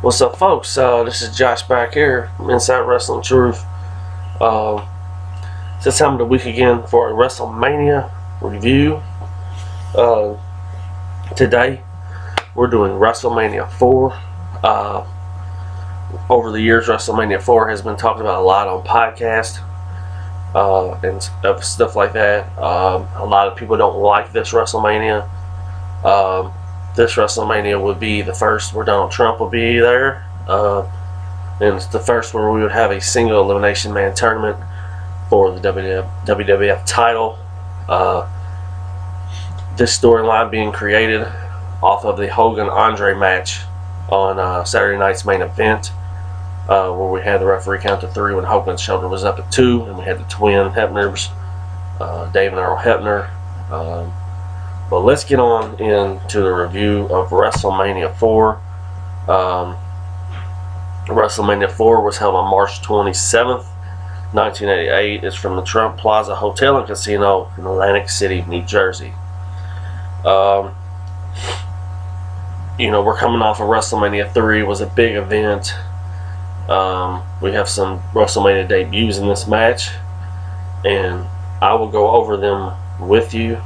What's up, folks? This is Josh back here, Inside Wrestling Truth. It's time of the week again for a WrestleMania review. Today, we're doing WrestleMania 4. Over the years, WrestleMania 4 has been talked about a lot on podcasts and stuff like that. A lot of people don't like this WrestleMania. This WrestleMania would be the first where Donald Trump will be there. And it's the first where we would have a single elimination man tournament for the WWF title. This storyline being created off of the Hogan-Andre match on Saturday night's main event, where we had the referee count to 3 when Hogan's shoulder was up at 2, and we had the twin Hebners, Dave and Earl Hebner. But let's get on into the review of WrestleMania 4. WrestleMania 4 was held on March 27th, 1988. It's from the Trump Plaza Hotel and Casino in Atlantic City, New Jersey. We're coming off of WrestleMania 3. It was a big event. We have some WrestleMania debuts in this match, and I will go over them with you.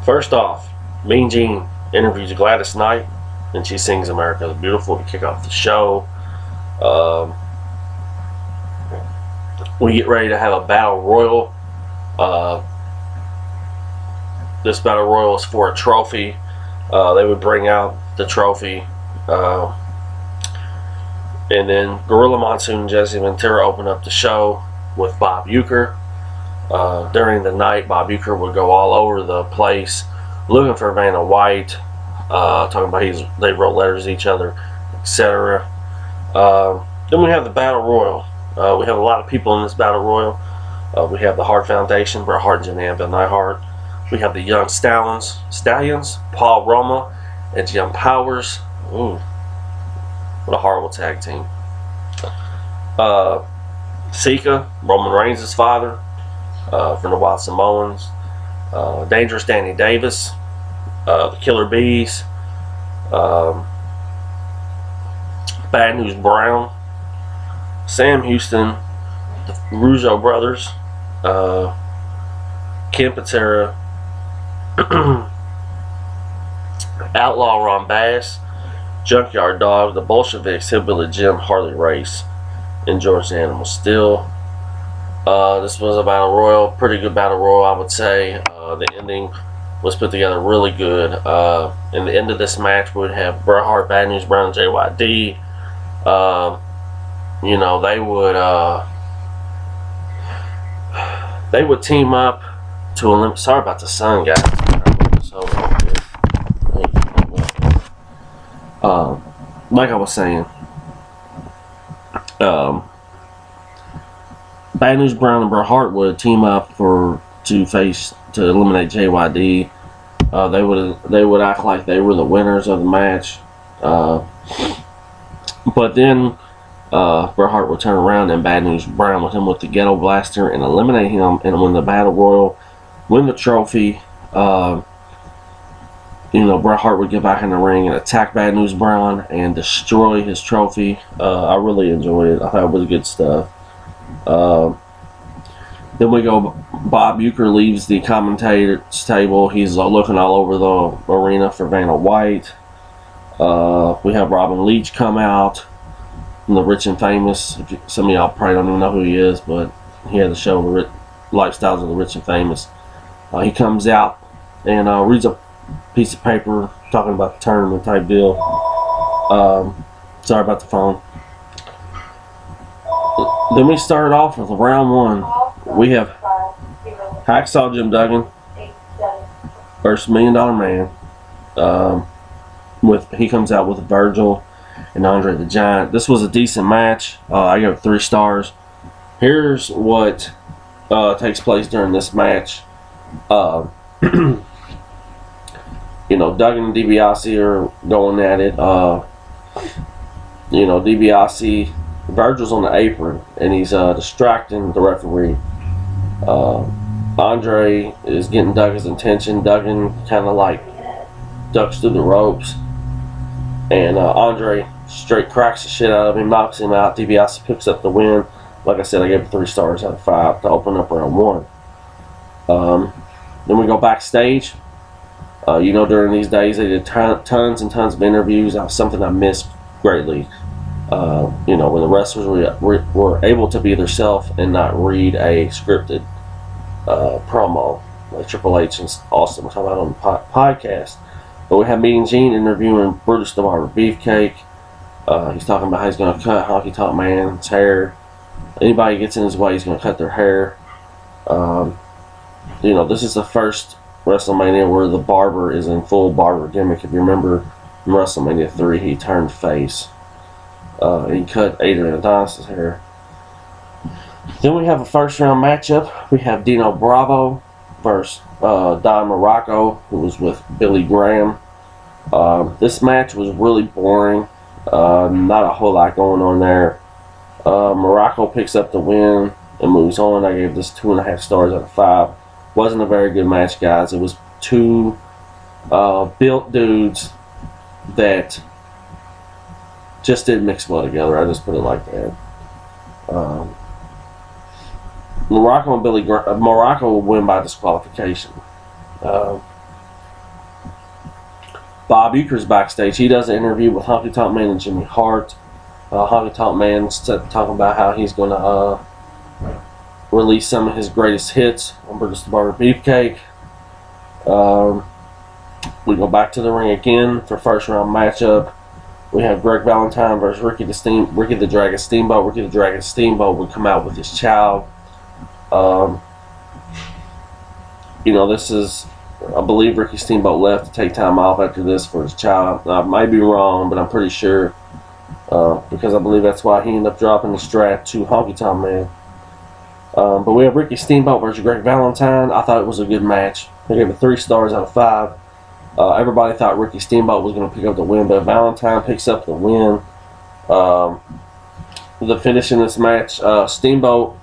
First off, Mean Gene interviews Gladys Knight, and she sings "America the Beautiful" to kick off the show. We get ready to have a battle royal. This battle royal is for a trophy. They would bring out the trophy, and then Gorilla Monsoon and Jesse Ventura open up the show with Bob Uecker. During the night, Bob Uecker would go all over the place looking for Vanna White, talking about they wrote letters to each other, etc. Then we have the Battle Royal. We have a lot of people in this Battle Royal. We have the Hart Foundation, Bret Hart and Jimmy Anvil Neidhart. We have the Young Stallions, Paul Roma and Jim Powers. Ooh, what a horrible tag team. Sika, Roman Reigns' father, from the Wild Samoans. Dangerous Danny Davis, the Killer Bees, Bad News Brown, Sam Houston, the Rougeau brothers, Ken Patera, Outlaw Ron Bass, Junkyard Dog, the Bolsheviks, Hillbilly Jim, Harley Race, and George the Animal Steel. This was a battle royal, pretty good battle royal, I would say. The ending was put together really good. In the end of this match, we would have Bret Hart, Bad News Brown, and JYD. They would team up to eliminate. Sorry about the sun, guys. Like I was saying, Bad News Brown and Bret Hart would team up to eliminate JYD. They would act like they were the winners of the match, but then Bret Hart would turn around and Bad News Brown would hit him with the Ghetto Blaster and eliminate him and win the Battle Royal, win the trophy. Bret Hart would get back in the ring and attack Bad News Brown and destroy his trophy. I really enjoyed it. I thought it was good stuff. Then we go, Bob Uecker leaves the commentator's table. He's looking all over the arena for Vanna White. We have Robin Leach come out from the Rich and Famous. Some of y'all probably don't even know who he is, but he had the show, Lifestyles of the Rich and Famous. He comes out and reads a piece of paper talking about the tournament type deal. Sorry about the phone. Then we started off with round 1. We have Hacksaw Jim Duggan versus $1 Million Man. He comes out with Virgil and Andre the Giant. This was a decent match. I give it 3 stars. Here's what takes place during this match. Duggan and DiBiase are going at it. DiBiase, Virgil's on the apron and he's distracting the referee. Andre is getting Duggan's attention. Duggan kind of like ducks through the ropes, and Andre straight cracks the shit out of him, knocks him out. DiBiase picks up the win. Like I said, I gave it 3 stars out of 5 to open up round 1. Then we go backstage. During these days they did tons and tons of interviews. That was something I missed greatly. When the wrestlers were able to be themselves and not read a scripted promo like Triple H and Austin were talking about on the podcast. But we have Mean Gene interviewing Brutus the Barber Beefcake. He's talking about how he's going to cut Honky Tonk Man's hair. Anybody gets in his way, he's going to cut their hair. This is the first WrestleMania where the barber is in full barber gimmick. If you remember in WrestleMania 3, he turned face. He cut Adrian Adonis' hair. Then we have a first round matchup. We have Dino Bravo versus Don Morocco, who was with Billy Graham. This match was really boring. Not a whole lot going on there. Morocco picks up the win and moves on. I gave this 2.5 stars out of 5. Wasn't a very good match, guys. It was 2 built dudes that just didn't mix well together. I just put it like that. Morocco and Morocco will win by disqualification. Bob Ueckers backstage. He does an interview with Honky Tonk Man and Jimmy Hart. Honky Tonk Man's talking about how he's going to release some of his greatest hits on Brutus the Barber Beefcake. We go back to the ring again for first round matchup. We have Greg Valentine versus Ricky the Dragon Steamboat. Ricky the Dragon Steamboat would come out with his child. This is, I believe Ricky Steamboat left to take time off after this for his child. I might be wrong, but I'm pretty sure because I believe that's why he ended up dropping the strap to Honky Tonk Man. But we have Ricky Steamboat versus Greg Valentine. I thought it was a good match. I gave it 3 stars out of 5. Everybody thought Ricky Steamboat was going to pick up the win, but Valentine picks up the win. The finish in this match, Steamboat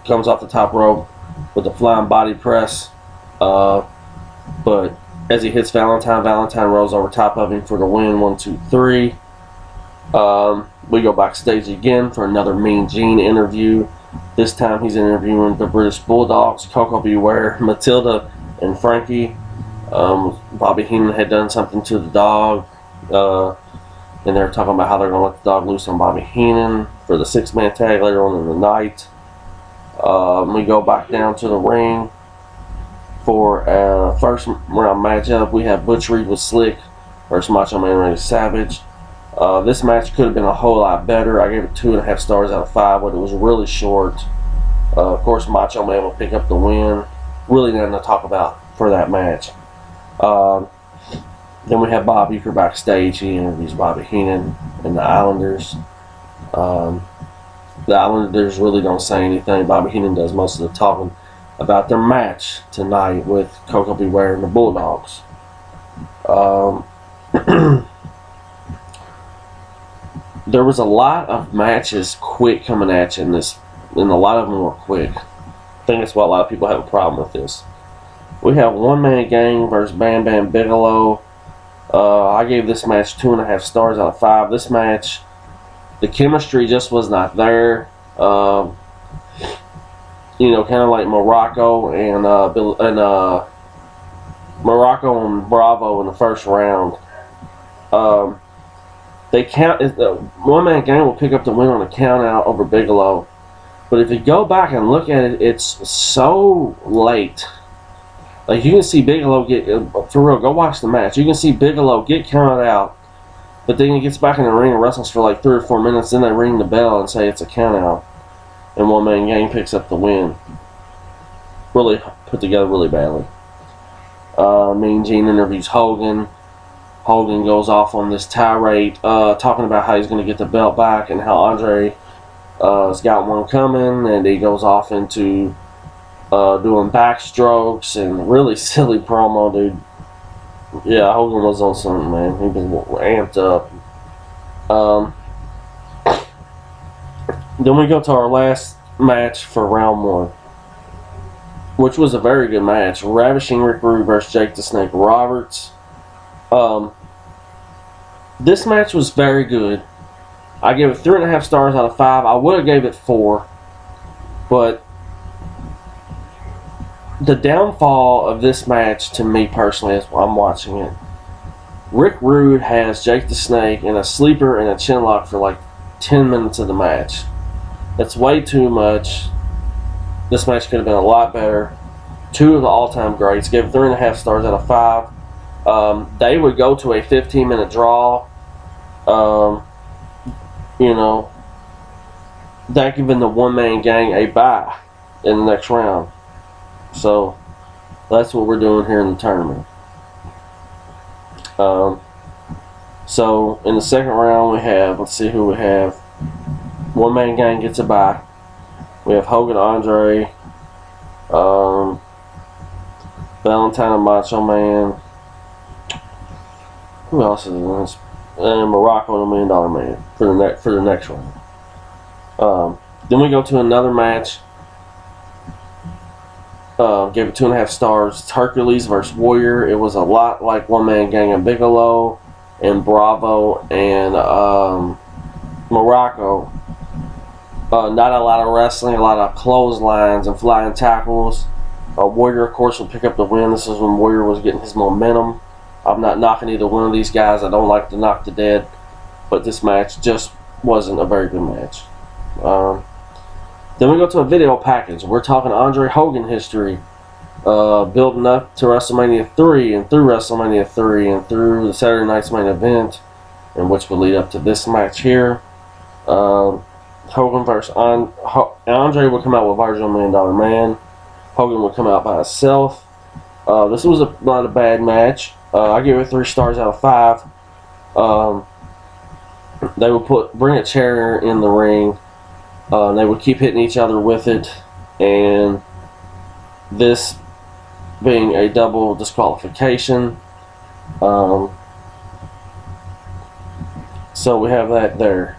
comes off the top rope with a flying body press. But as he hits Valentine, Valentine rolls over top of him for the win. 1, 2, 3. We go backstage again for another Mean Gene interview. This time he's interviewing the British Bulldogs, Coco Beware, Matilda, and Frankie. Bobby Heenan had done something to the dog, and they're talking about how they're going to let the dog loose on Bobby Heenan for the 6-man tag later on in the night. We go back down to the ring for a first round matchup. We have Butch Reed with Slick versus Macho Man Randy Savage. This match could have been a whole lot better. I gave it 2.5 stars out of 5, but it was really short. Of course, Macho Man will pick up the win. Really nothing to talk about for that match. Then we have Bob Uecker backstage. He interviews Bobby Heenan and the Islanders. The Islanders really don't say anything. Bobby Heenan does most of the talking about their match tonight with Coco Beware and the Bulldogs. There was a lot of matches quick coming at you in this, and a lot of them were quick. I think that's why a lot of people have a problem with this. We have One Man Gang versus Bam Bam Bigelow. I gave this match 2.5 stars out of 5. This match, the chemistry just was not there. Kind of like Morocco and Morocco and Bravo in the first round. One Man Gang will pick up the win on a count out over Bigelow. But if you go back and look at it, it's so late. Like, you can see Bigelow get, for real, go watch the match. You can see Bigelow get counted out, but then he gets back in the ring and wrestles for like 3 or 4 minutes, then they ring the bell and say it's a count out. And One Man Gang picks up the win. Really put together really badly. Mean Gene interviews Hogan. Hogan goes off on this tirade, talking about how he's going to get the belt back and how Andre has got one coming, and he goes off into doing backstrokes and really silly promo, dude. Yeah, Hogan was on something, man. He was amped up. Then we go to our last match for round 1, which was a very good match. Ravishing Rick Rude versus Jake the Snake Roberts. This match was very good. I gave it 3.5 stars out of 5. I would have gave it 4, but the downfall of this match, to me personally, as I'm watching it, Rick Rude has Jake the Snake in a sleeper and a chinlock for like 10 minutes of the match. That's way too much. This match could have been a lot better. 2 of the all-time greats. Gave 3.5 stars out of 5. They would go to a 15-minute draw. That giving the one-man gang a bye in the next round. So that's what we're doing here in the tournament. So in the second round we have, let's see who we have. One man gang gets a bye. We have Hogan, Andre, Valentine and Macho Man. Who else is in this? And Morocco and $1 Million Man for the next one. Then we go to another match. Gave it 2.5 stars. It's Hercules versus Warrior. It was a lot like One Man Gang and Bigelow and Bravo and Morocco. Not a lot of wrestling, a lot of clotheslines and flying tackles. Warrior, of course, would pick up the win. This is when Warrior was getting his momentum. I'm not knocking either one of these guys. I don't like to knock the dead, but this match just wasn't a very good match. Then we go to a video package. We're talking Andre Hogan history, building up to WrestleMania 3 and through WrestleMania 3 and through the Saturday night's main event, and which will lead up to this match here. Hogan versus Andre would come out with Virgil $1 Million Man. Hogan would come out by himself. This was not a bad match. I give it 3 stars out of 5. They would bring a chair in the ring. They would keep hitting each other with it, and this being a double disqualification. So we have that there.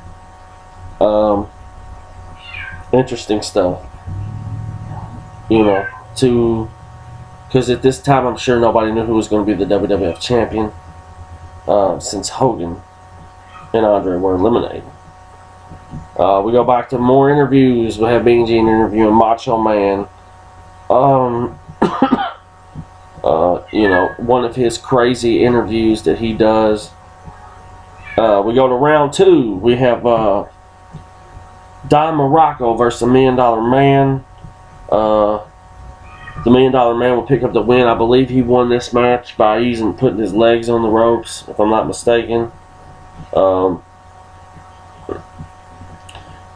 Interesting stuff. Because at this time I'm sure nobody knew who was going to be the WWF champion, since Hogan and Andre were eliminated. We go back to more interviews. We have Mean Gene interviewing Macho Man. One of his crazy interviews that he does. We go to round 2. We have Don Morocco versus the $1 Million Man. The $1 Million Man will pick up the win. I believe he won this match by putting his legs on the ropes, if I'm not mistaken.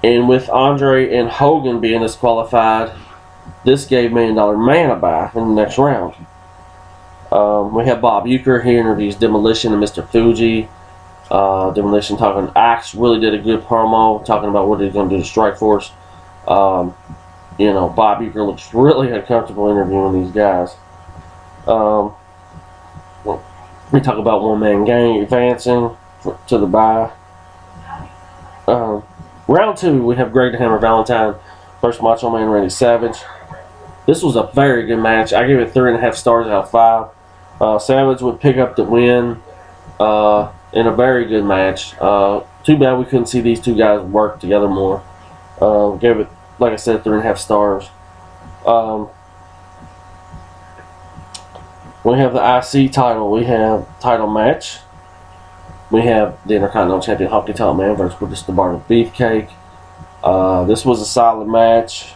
And with Andre and Hogan being disqualified, this gave $1 Million Man a bye in the next round. We have Bob Uecker. He interviews Demolition and Mr. Fuji. Demolition Axe really did a good promo talking about what he's going to do to Strikeforce. Bob Uecker looks really uncomfortable interviewing these guys. We talk about One Man Gang advancing to the bye. Round 2, we have Greg the Hammer Valentine versus Macho Man Randy Savage. This was a very good match. I gave it 3.5 stars out of 5. Savage would pick up the win in a very good match. Too bad we couldn't see these two guys work together more. Gave it, like I said, 3.5 stars. We have the IC title. We have title match. We have the Intercontinental Champion Honky Tonk Man versus Brutus the Barber Beefcake. This was a solid match.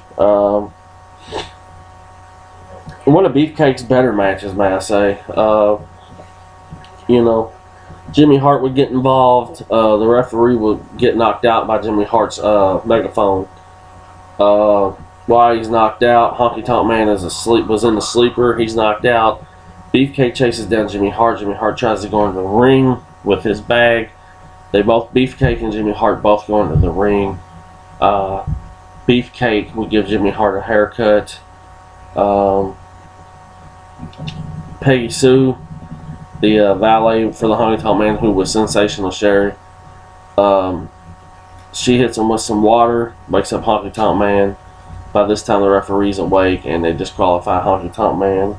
One of Beefcake's better matches, may I say. Jimmy Hart would get involved. The referee would get knocked out by Jimmy Hart's megaphone. While he's knocked out, Honky Tonk Man was in the sleeper. He's knocked out. Beefcake chases down Jimmy Hart. Jimmy Hart tries to go into the ring with his bag. Beefcake and Jimmy Hart both go into the ring. Beefcake would give Jimmy Hart a haircut. Peggy Sue, the valet for the Honky Tonk Man, who was Sensational Sherry, she hits him with some water, wakes up Honky Tonk Man. By this time the referee's awake and they disqualify Honky Tonk Man.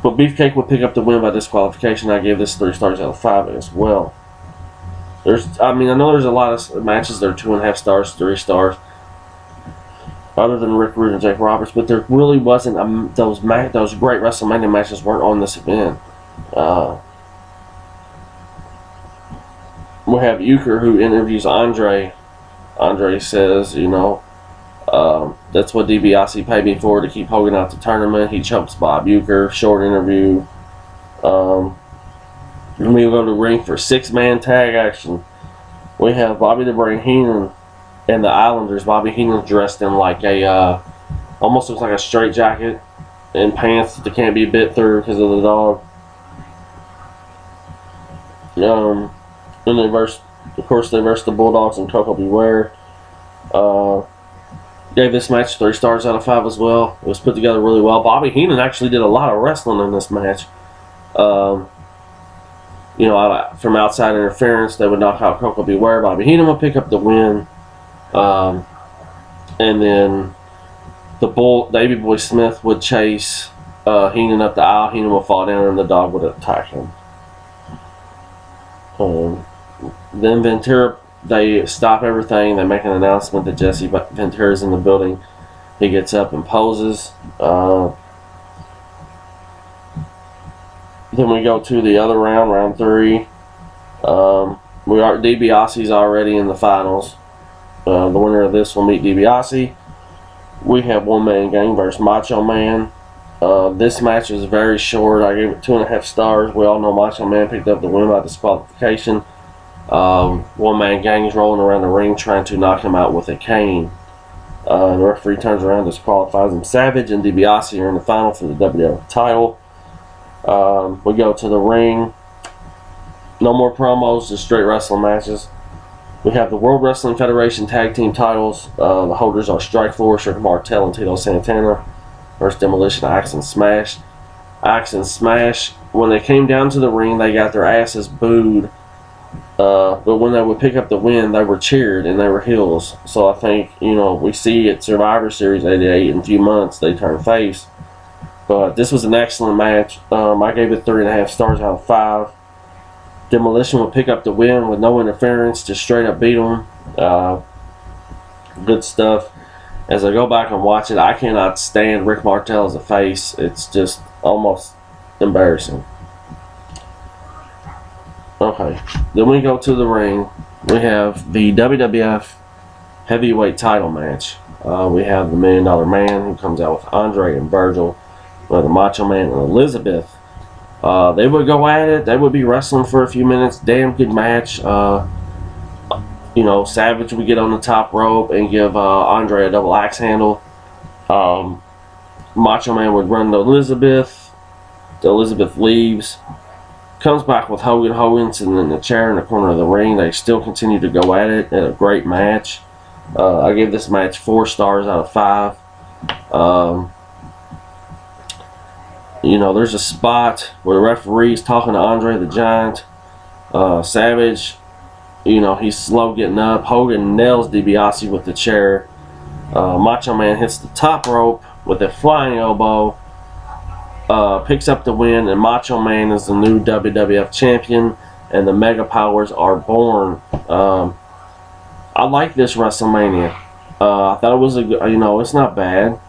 But Beefcake would pick up the win by disqualification. I gave this 3 stars out of 5 as well. I know there's a lot of matches that are 2.5 stars, 3 stars, other than Rick Rude and Jake Roberts, but there really wasn't those great WrestleMania matches weren't on this event. We have Euchre who interviews Andre. Andre says, that's what DiBiase paid me for, to keep Hogan out the tournament. He chumps Bob Euchre. Short interview. Then we go to the ring for 6-man tag action. We have Bobby the Brain Heenan and the Islanders. Bobby Heenan dressed in like a almost looks like a straight jacket and pants that can't be bit through because of the dog. And they versed the Bulldogs and Coco Beware. Gave this match 3 stars out of 5 as well. It was put together really well. Bobby Heenan actually did a lot of wrestling in this match. From outside interference, they would knock out Coco Beware. Bobby Heenan would pick up the win. And then Davey Boy Smith would chase Heenan up the aisle. Heenan would fall down and the dog would attack him. Then Ventura, they stop everything. They make an announcement that Jesse Ventura is in the building. He gets up and poses. Then we go to the other round, round 3. DiBiase's already in the finals. The winner of this will meet DiBiase. We have One Man Gang versus Macho Man. This match was very short. I gave it 2.5 stars. We all know Macho Man picked up the win by disqualification. One Man Gang is rolling around the ring trying to knock him out with a cane. The referee turns around, disqualifies him. Savage and DiBiase are in the final for the WWF title. We go to the ring. No more promos, just straight wrestling matches. We have the World Wrestling Federation Tag Team titles. The holders are Strikeforce, Rick Martel, and Tito Santana versus Demolition, Axe, and Smash. Axe and Smash, when they came down to the ring, they got their asses booed. But when they would pick up the win, they were cheered and they were heels. So I think, we see at Survivor Series 88 in a few months, they turn face. But this was an excellent match. I gave it 3.5 stars out of 5. Demolition would pick up the win with no interference, just straight up beat them. Good stuff. As I go back and watch it, I cannot stand Rick Martel as a face. It's just almost embarrassing. Okay, then we go to the ring. We have the WWF Heavyweight title match. We have the $1 Million Man who comes out with Andre and Virgil. The Macho Man and Elizabeth. They would go at it. They would be wrestling for a few minutes. Damn good match. Savage would get on the top rope and give Andre a double axe handle. Macho Man would run to Elizabeth. Elizabeth leaves. Comes back with Hogan. Hogan's in the chair in the corner of the ring. They still continue to go at it. A great match. I gave this match 4 stars out of 5. There's a spot where the referee's talking to Andre the Giant. Savage, he's slow getting up. Hogan nails DiBiase with the chair. Macho Man hits the top rope with a flying elbow. Picks up the win, and Macho Man is the new WWF champion, and the Mega Powers are born. I like this WrestleMania. I thought it was it's not bad.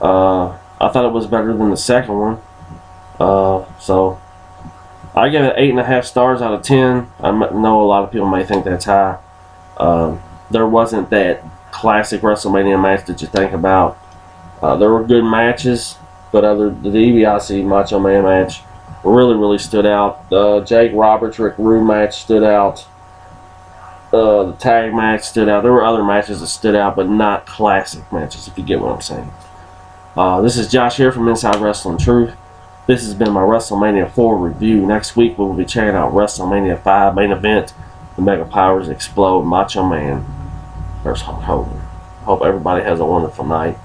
I thought it was better than the second one. So I give it 8.5 stars out of 10. I know a lot of people may think that's high. There wasn't that classic WrestleMania match that you think about. There were good matches, but the DiBiase Macho Man match really stood out. The Jake Roberts Rick Rude match stood out. The tag match stood out. There were other matches that stood out, but not classic matches, if you get what I'm saying. This is Josh here from Inside Wrestling Truth. This has been my WrestleMania 4 review. Next week we will be checking out WrestleMania 5 main event. The Mega Powers explode. Macho Man versus Hulk Hogan. Hope everybody has a wonderful night,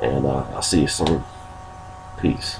and I'll see you soon. Peace.